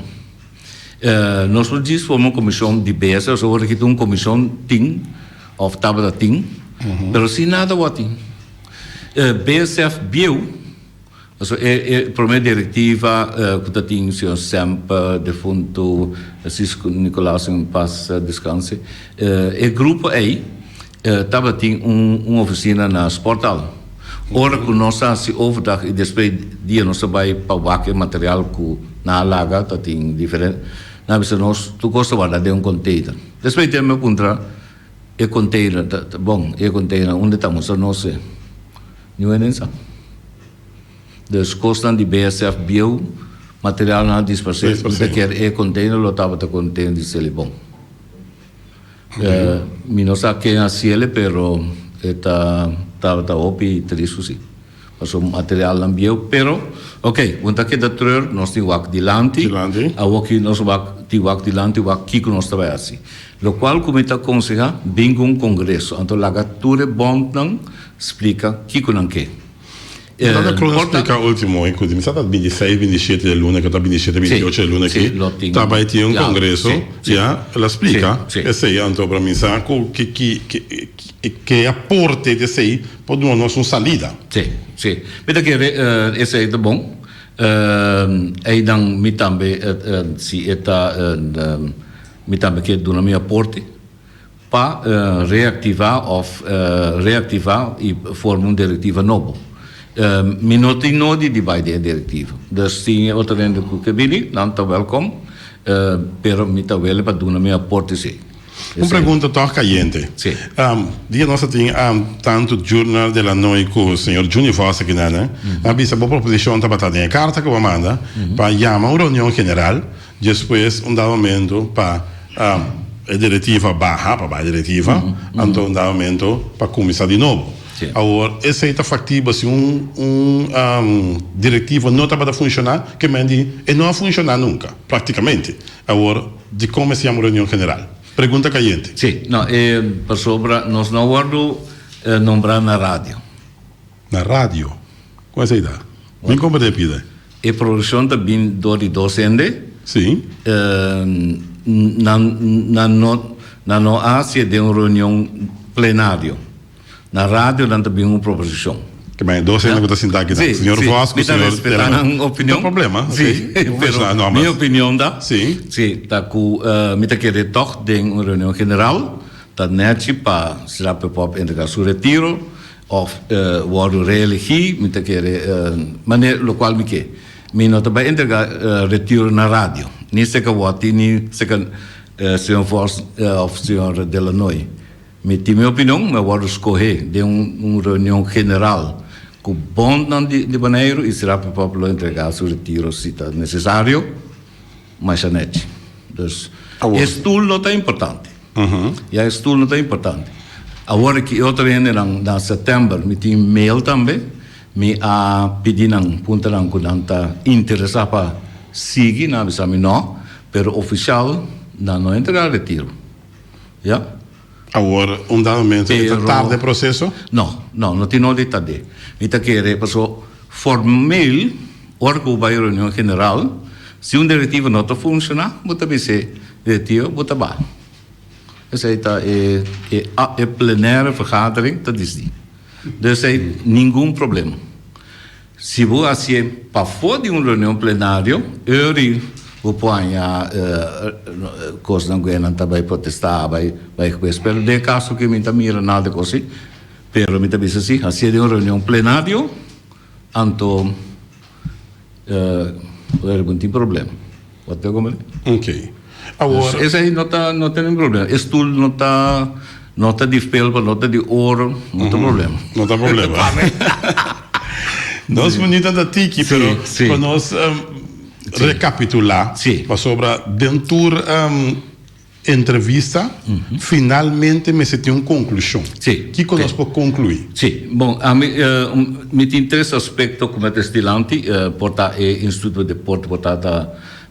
Nós diz forma comissão de BS, ou seja, que tem comissão tem of tabela ting, pero se nada wat ting. BSF viu, a primeira diretiva que tem o senhor Sempa, defunto Cisco Nicolás em paz descanse, o grupo aí estava tem uma oficina na Sportal. Ora que nós se overdag e depois dia nós vai para o material que na laga tá tem diferente. na bisa nós tu gosta guarda de container. Depois tem me contra container, bom, container onde estamos a nós não é nessa. Dus kosten die BSF bio materiaal na 10%, porque quer container lotava de container de celibon. Não sei quem é cielo, pero tá opi triso sim. Passo material na bio, pero ok, quando que da treur nós tem wak dilanti, a wak nós wak dilanti wak kiko nós trabalha assim. Lo qual como está aconselha bem um congresso, então lagature bom não explica kiko não que. Dat ik gewoon explicar último, inclusive, mi stato 26, 27 di luna, che sta 27, 28 di luna che sta vai un congresso, ja, la explica, e sei anto per mi sa che apporte di sei può dare una salida. Sì. Vedo che esse è bom. E dan mi tambe si eta mi tambe che dona mi apporti pa reactivar e forma un direttiva novo. Minuti nodi di bij de direttiva. Dus zie je wat er in de cabine, dan te welkom. Pero mi ta wel para doen mijn apporte zie. Uma pergunta tão caliente. Sim. Dia nossa tem tanto jornal de la noite com o senhor Júnior Fossa que né? A bisa boa proposição tá batendo em carta que manda para chamar uma reunião general, depois dado momento para a diretiva barra para a diretiva, então dado momento para começar de novo. Agora, essa é a factível se diretiva não está para funcionar, que não vai funcionar nunca, praticamente. Agora, de como se chama a reunião general? Pergunta caliente. Sim, não, para sobra, nós não vamos nombrar na rádio. Na rádio? Qual é essa ideia? Bem como de pida? A produção está bem docente. Sim. Na Ásia, de uma reunião plenária. Na rádio, não tem uma proposição. Que bem, docente que está sentado aqui. Senhor Vasco, senhor... opinião. Não tem problema. Sim, minha opinião dá. Sim. Sim, está com... Me está querendo toch de uma reunião general, está net para será para entregar seu retiro, ou worden reelegir, me está querendo... Maneira, lo qual me quer. Me não está para entregar retiro na rádio. Nem sei que voti, nem sei que senhor Foss, ou senhor Delanoy. Me tem minha opinião, mas vou escolher de uma reunião general com bom de maneiro e será para o povo entregar seu retiro se está necessário, mas a net. Então, estudo não é importante. E a estudo não é importante. Agora que eu também em setembro me tem mail também, me a pedir punta que não está interessado para seguir, não sabe não, pero oficial não entregar retiro, já? Agora, dado momento, é tarde o processo? Não tem nada de tarde. Então, que passou formal, hora que vai a reunião general, se diretiva não está funcionando, bota bem ser diretivo, bota bem. Essa é plenária vergadering, dat is die. Dus nenhum problema. Se você para fora de uma reunião plenária, o ponha coisa não ganha também protestar vai espero de caso que me mira nada assim pero me também assim de uma reunião plenária anto não tem problema até como ok agora esse aí não tem problema estudo não está de felpa não está de ouro não tem problema nós bonita da tiki pero para nós recapitular sobre dentro entrevista finalmente me se tem uma conclusão que nós podemos concluir bom me interessa aspecto como destilante porta instituto de porto porta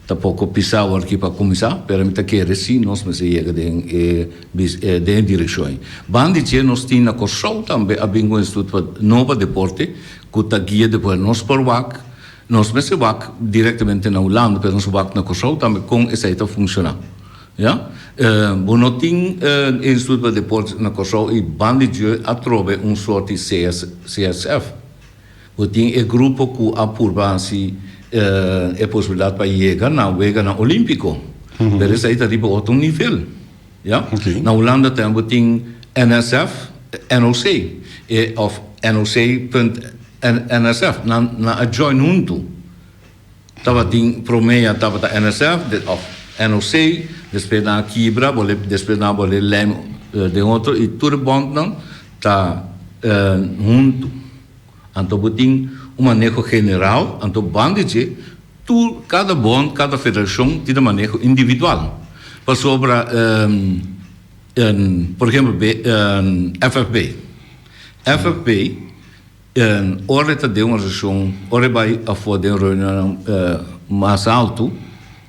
tá pouco pisar aqui para começar pero me tá querer sim nós me se chega de direção bandi nós tem na corso também a bingo instituto nova de porte que tá guia depois nós por WAC nós me se WAC diretamente na Holanda pero nós WAC na corso também com essa aí tá funcionando ja bonotin instituto de porte na corso e bandi a trove sorte CSF o tem grupo que apurva-se possibilidade para chegar na Olímpico. Pero isso aí está tipo outro nível. Ja? Na Holanda tem NSF, NOC, of NOC.NSF, na adjoin junto. Tava tem Promea, tava da NSF, of NOC, depois na Kibra, depois na Lem de outro, e tudo bom não está junto. Então, botem um manejo geral, então, bandage, cada bond, cada federação tem um manejo individual. Para sobre, por exemplo, FFB. FFB, ora está de uma região, ora vai a fazer uma reunião mais alto,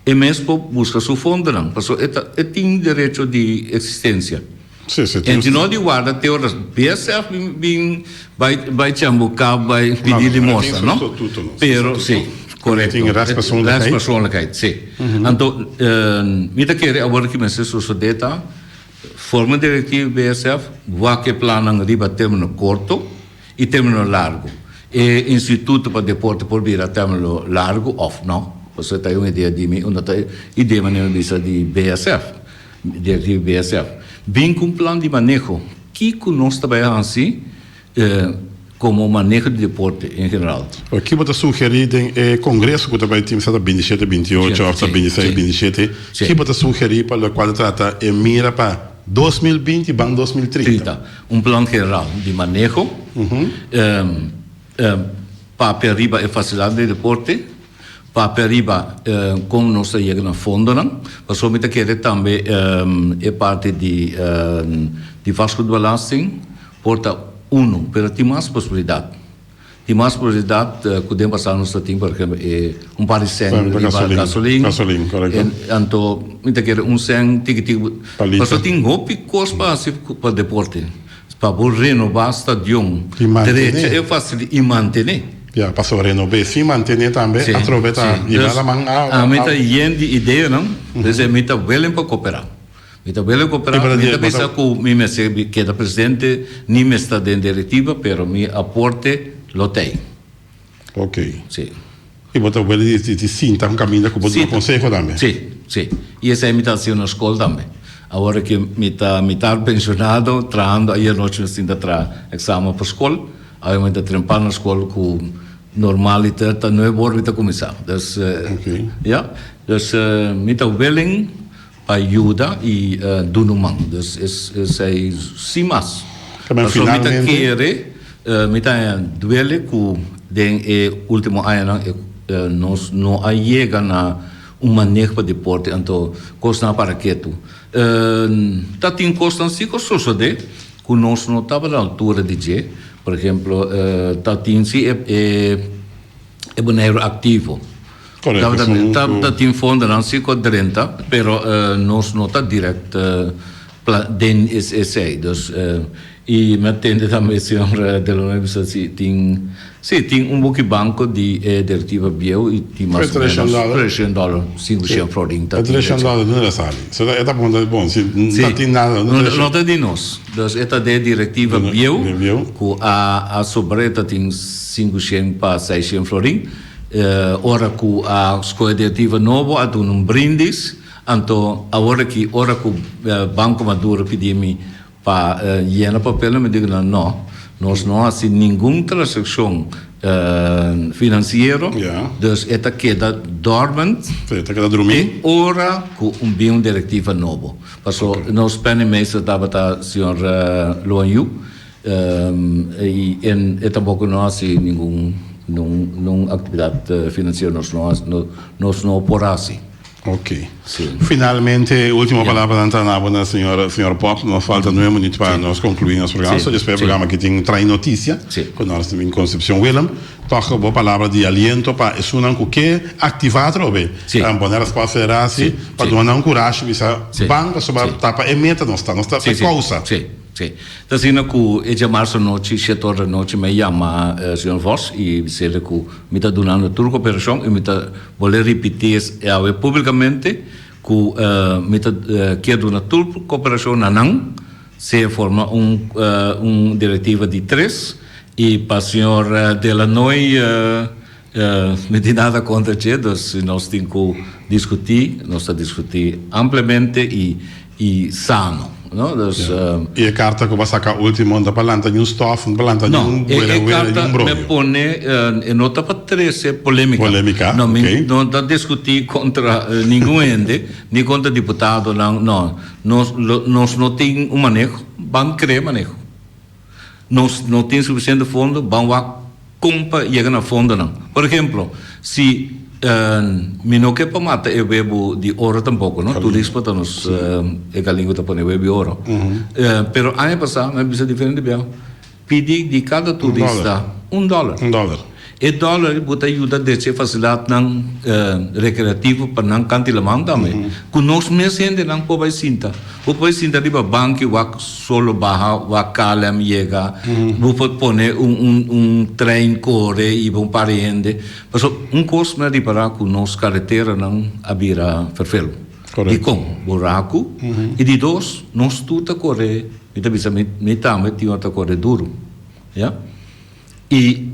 e mesmo busca sua fundo, não. Porque tem direito de existência. E não de guarda, tem horas, BSF vai chamar, vai pedir limosna, não? Pero, sim, correto. Tem responsabilidade, sim. Então, me quer agora que me se sucedeta, forma diretiva BSF, vai que planam riba termino curto e termino largo. E Instituto para Deporte por vir a termino largo, off, não? Você tem uma ideia de mim, uma ideia de BSF, diretiva BSF. Bem com plano de manejo, que nós trabalhamos assim, como manejo de deporte em geral. O que você sugerir no congresso que também tem 27, 28, 26, 27, que você sugerir para o qual trata e mira para 2020 e 2030? Plano geral de manejo, para arriba a facilidade de deporte, para arriba como nós chegamos na fundo, não? Mas somente querer também é parte de vascularização, porta pero tem mais possibilidade. Tem mais possibilidade que podemos passar no statim, por exemplo, par de 100 gasolina. Correto. Então, muita querer 100 ticket. Mas tem roupa e coisa para deporte. Para renovar estadião, direito, é fácil e manter. Para renovar, sim, manter também, aproveitar e dar a mão a meta de ideia, não? Mas é meta bem para cooperar. Meta bem cooperar, meta pensa que me que da presidente nem me está dentro da diretiva, pero me aporte lo tem. Ok. Sim. E você vai de sim, tá caminho que você consegue também. Sim. E essa é a imitação na escola também. Agora que me tá pensionado, trabalhando aí a noite me sinto tra exame para escola, aí me tá trampando na escola com normalidade, não é bom me tá começar. Dus dus me tá willing ajuda e doen man. Dus is hij simas. Mas finalmente querer me tá duele com den último ano nós não chega na manejo para deporte, então costa para quieto. Tá tem costa assim que sucede que nós não estava na altura de G, por exemplo, tá tem se é boneiro ativo. Tá tem fundo não se com 30, pero nós não tá direto den SSA, dus e me atende também senhora de la universidade tem pouco banco de diretiva bio e tem mais $300 500 florin tá $300 não é sali so é tá bom se não tem nada não tá de nós dus esta de diretiva bio que a sobreta tem 500 para 600 florin ora que a escola diretiva nova a um brindis então agora que banco maduro pedir-me para llenar papel me digo não nós não assim nenhuma transação financeira dus esta queda dormant queda dormir ora com bem diretiva novo passou nós mês estava a senhora Luanyu e esta pouco não assim nenhuma atividade financeira nós não por assim. Ok. Sim. Finalmente, última palavra da Antanabona, senhora Pop. Nos falta 9 minutos para nós concluir nosso programa. Só espero o programa que tem traz notícia. Com nós em Concepción Willem. Toca a palavra de aliento para isso não que ativar o bem. Para poner as coisas assim, para dar coragem, para banca sobre tapa e meta nós está causa. Sim. Então, assim, que é março noite, 7 horas da noite, me chama o senhor Voss e dizer que me está dando toda a cooperação e me está vou repetir publicamente que me está quero dar toda a cooperação na NAN, se forma diretiva de 3 e para o senhor Delanoy me tem nada contra isso, nós temos que discutir, amplamente e sano. no? Dus, E a carta que vai sacar último da palanta de stof, palanta de no, carta me pone en nota para 13 polêmica. Polêmica, no, ok. Não está discutir contra nenhum ente, nem contra deputado, não. Nós não temos um manejo, vamos criar manejo. Nós não temos suficiente fundo, vamos comprar e chegar na fundo, não. Por exemplo, se não quer para matar eu bebo de ouro tampouco, não? Turismo está nos a língua está para bebo ouro. Pero ano passado, não é bisa diferente bem. Pedi de cada turista $1. $1. E dólar bota ajuda de facilidade não recreativo para não cantilamang também. Conosco mesmo ainda não pode sinta. Pode sinta riba banco o solo barra o calem chega. Pode pôr trem corre e bom pariente. Mas costo não reparar que nossa carretera não abrirá perfeito. De com buraco e de dois nós tudo corre. E também me também tinha outra corre duro, já? E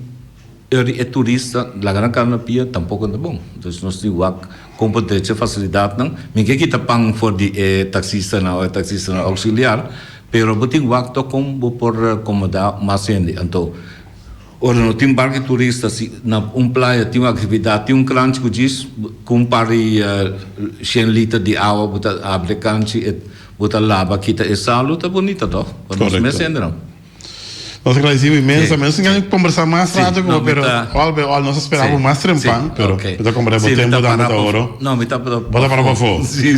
é turista, la gran canapia tampouco é bom. Então, nós temos competência, facilidade, não? Ninguém que está pagando por de taxista auxiliar, pero botem o acto como por acomodar mais gente. Então, ora não tem barco turista, se na praia tem uma atividade, tem crunch que diz, compare 100 litros de água, bota abre crunch, bota lava, quita e salo, tá bonita, tá? Para nós mesmo não. Nós agradecemos imensamente. Sim, que conversar mais tarde, pero olha, nós esperávamos mais trempão, pero eu comprei o tempo da ouro. Não, me tá para fora. Sim.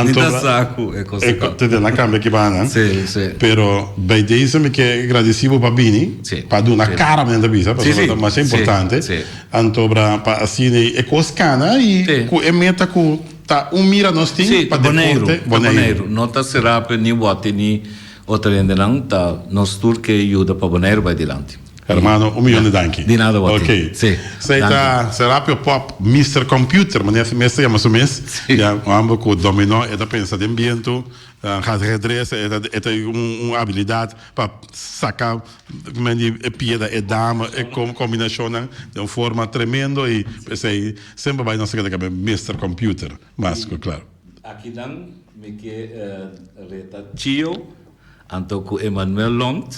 Me tá saco, é coisa. Te na câmera que vai, né? Sim. Pero bem disso me que agradecido para Bini, para dar na cara mesmo da visa, para mais importante. Então para assim é coscana e é meta que tá mira nós tem para Boneiro. Nota será para nem botar nem outra ainda não tá nós tudo que ajuda para Bonaire vai adiante. Hermano, $1 milhão de danke. De nada, ok. Sim. Seita Serapio Pop, Mr. Computer, mas nesse mês chama-se mês. Já amo que o dominó é da pensa de ambiente, redressa é uma habilidade para sacar a piada e dama e combinação de uma forma tremenda e pensei sempre vai não ser que Mr. Computer, mas claro. Aqui não me que reta tio Anto ku Emmanuel Lont,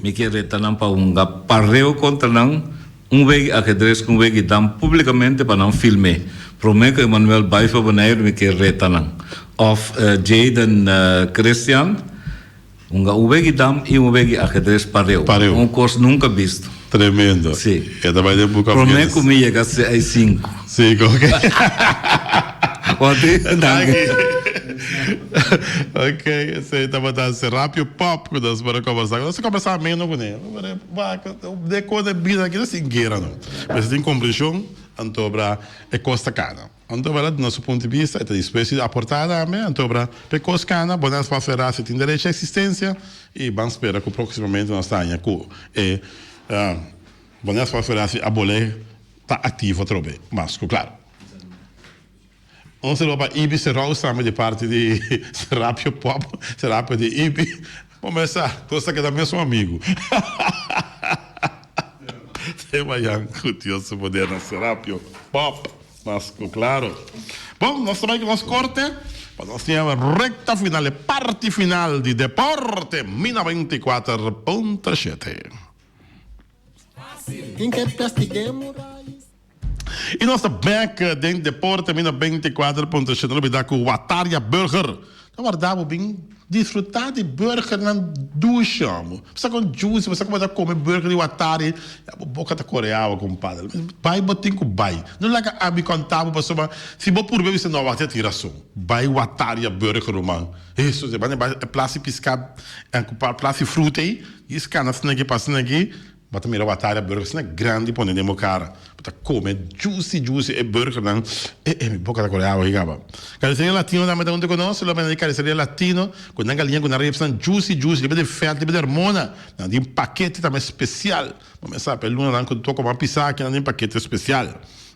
me que retanam para parreo contra veg ajedrez com veg dam publicamente para não filme. Prometo que Emmanuel vai para Bonaire me que retanam. Of Jaden Christian, veg dam e veg ajedrez parreo. Curso nunca visto. Tremendo. Sim. É da vai de book of Prometo que me chega a 5. Sim, ok. Ok, você estava dando Serapio Pop que nós vamos conversar. Nós conversar menos com ele. De quando é vida aqui, assim, guerra não. Mas tem compreensão, então, é costa cana. Então, do nosso ponto de vista, é espécie de aportada, então, para costa cana, bonas para ferrar, se tem direito à existência, e vamos esperar que proximamente nós tenhamos que bonas para ferrar, se abolir, está ativo outra vez. Mas, claro. Onze lopa Ibi se samen de parte de Serapio Pop, Serapio de Ibi. Começar, coisa que também sou amigo. Tem mais curioso poder na Serapio Pop, mas claro. Bom, nós também que nós corte, para nós temos recta final, parte final de Deporte, Mina 24.7. E nossa back dentro de Deporte, Mina 24.7, nós dá com o Ataria Burger. Então, guardava bem, desfrutar de burger na ducha. Você com juice, você começa a comer burger de Atari, a boca da coreana, compadre. Vai, botem com vai. Não laga a me contar, pessoa, se vou por ver, você não vai ter tiração. Vai o Atari Burger, mano. Isso, você vai place piscar, place fruta aí, e escana, assim aqui, passando aqui. Bata mira Atari Burger, assim é grande, põe dentro cara. Bata come juicy e burger, não. E boca da coreana, rigava. Careceria latino, da onde conosco, lá na careceria latino, com a galinha com a reepção juicy, libe de ferro, libe de hormona, de um paquete também especial. Vamos saber, luna lá quando toca uma pizza, que não um paquete especial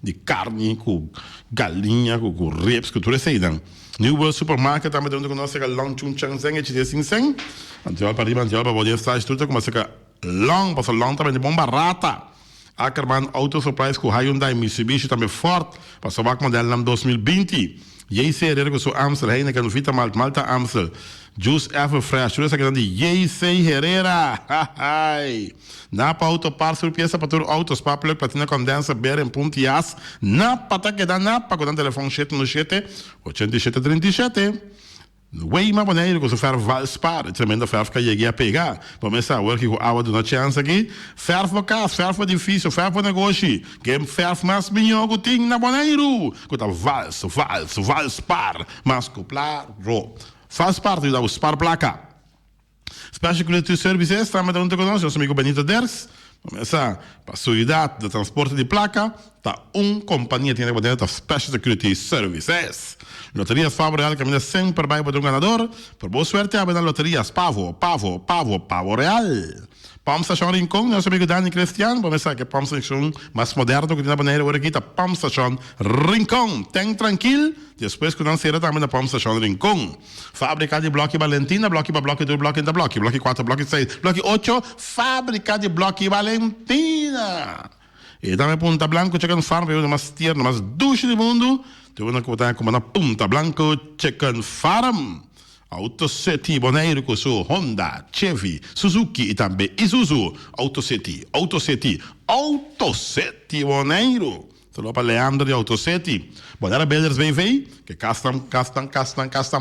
de carne com galinha, com reps, com tudo isso aí, não. New World Supermarket, também onde conosco, que é lunch um changzeng, e te assim, antiol para riba, antiol para poder estar, tudo como se que long, passa long também de bom barata. Ackerman Auto Surprise com Hyundai Mitsubishi também forte, para salvar o modelo 2020. JC Herrera com sua Amstel, Heineken, Vita Malt, Malta Amstel, Juice Everfresh, tudo isso aqui de JC Herrera. Napa Auto Parts, surpresa para todo autos, papo, patina condensa, beira em Puntias, Napa, tá que dá Napa, com o telefone 797-8737. Weima Boneiro, com o ferro Valspar, tremenda ferro que eu cheguei a pegar. Começar a work com água de uma chance aqui. Ferro casa, ferro difícil, ferro negócio. Que ferro mais minhoco tem na Boneiro. Com o Valspar, mas com claro. Valspar, tu dá o Spar placa. Special Security Services, também está junto conosco, nosso amigo Benito Ders. Começar para a seguridade do transporte de placa, tá companhia tem que ter Special Security Services. Loterias Pavo Real caminha sempre vai para um ganador. Por boa sorte, abre na Loterias Pavo Real. Pam Station Rincon, nosso amigo Dani Cristiano, vamos ver que Pam Station mais moderno que tem na maneira agora aqui, tá Pam Station Rincon. Tem tranquilo, depois que não será também na Pam Station Rincon. Fábrica de bloco Valentina, bloco para bloco, 2 bloco, bloco 4, bloco 6, bloco 8, fábrica de bloco Valentina. E também Punta Blanco, Chicken Farm, eu mais tierno, mais duche do mundo. Tu não conta como na Punta Blanco, Chicken Farm. Autoseti Boneiro com sua Honda, Chevy, Suzuki e também Isuzu. Autoseti Boneiro. Solo para Leandro de Autoseti. Boneira Builders BV, que castam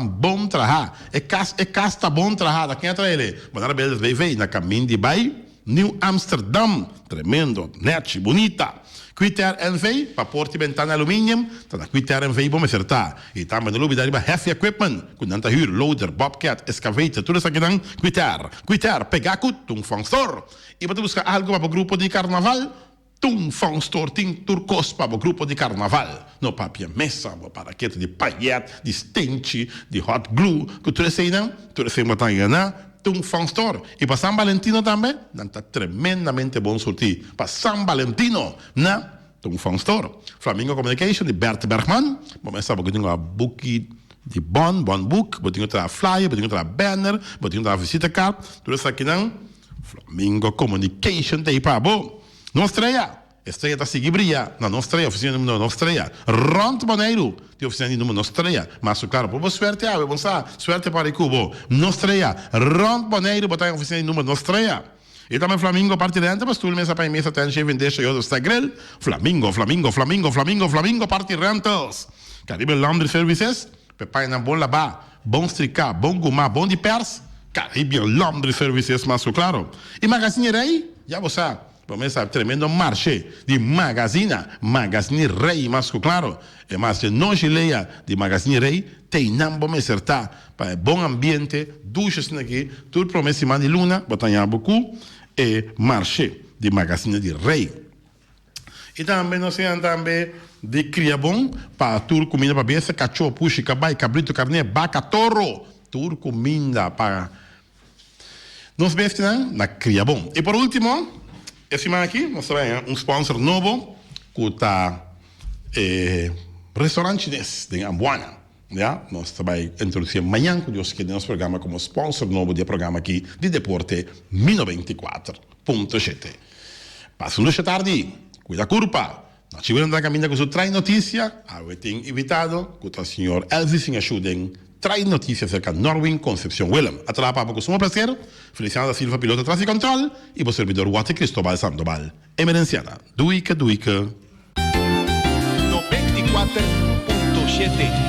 bom trabalho. É casta bom trabalho. Quem é ele? Boneira Builders BV, na caminho de Bay, New Amsterdam. Tremendo, net, bonita. Quitter NV, para porte ventana aluminium, tá na Quitter NV bom acertar. E também no lugar de heavy equipment, com tanta huur, loader, bobcat, excavator, tudo isso aqui não. Quitter, pegar tum fangstor. E para buscar algo para o grupo de carnaval, tum fangstor, tem turcos para o grupo de carnaval. No papel mesa, para paraquete de paillette, de stench, de hot glue, que tudo isso aí não, tudo isso aí botar engana. Tum Fangstor. E para San Valentino também, está tremendamente bom sortir. Para San Valentino, né? Tum Fangstor. Flamingo Communication, de Bert Bergman. Vamos saber que tem uma book de bon book, botinho outra flyer, botinho outra banner, botinho outra visita card. Tudo isso aqui não. Flamingo Communication, tem para bom. Não estreia. Estreia está seguir brilhar. Não estreia, oficina de número não estreia. Ronto Boneiro, tem oficina de número não estreia. Mas, claro, por boa sorte, vamos lá, sorte para o Cubo. Não estreia. Ronto Boneiro, botar em oficina de número não estreia. E também Flamingo, parte dentro, mas tudo mesa para a mesa, tem que vender cheio do Stagrel. Flamingo, parte rentals. Caribe Laundry Services, pepai na bom lavar, bom stricar, bom gumar, bom de pers. Caribe Laundry Services, mas, claro. E Magazine Rei, já você sabe. Começa tremendo marché de Magazine Rei, mas claro, é mais de não gileia de Magazine Rei, tem não bom acertar para bom ambiente, duchas aqui, tudo promessa de luna, botanha beaucoup, e marché de Magazine de Rei. E também nós temos também de Criabon, para tudo comida para beça, cachorro, puxa, cabai, cabrito, carne, vaca, toro, tudo comida para nós vestimos na Criabon. E por último, essa semana aqui, nós temos sponsor novo, que está restaurante chinês de Ambuana. Ja? Nós vamos introduzir amanhã, que Deus quer, nosso programa como sponsor novo do programa aqui de Deporte 1024.7. Passa uma tarde, cuida a curva. Nós tivemos na caminha com o Trai Notícia, eu tenho invitado, que o senhor Elvis Ajuden, Trai Notícia acerca de Norwin Concepción Willem. Até lá, papo, com o prazer. Feliciano da Silva, piloto de tráfego e controle, e o servidor Guate Cristóbal Sandoval. Emerenciana. Duica. 94.7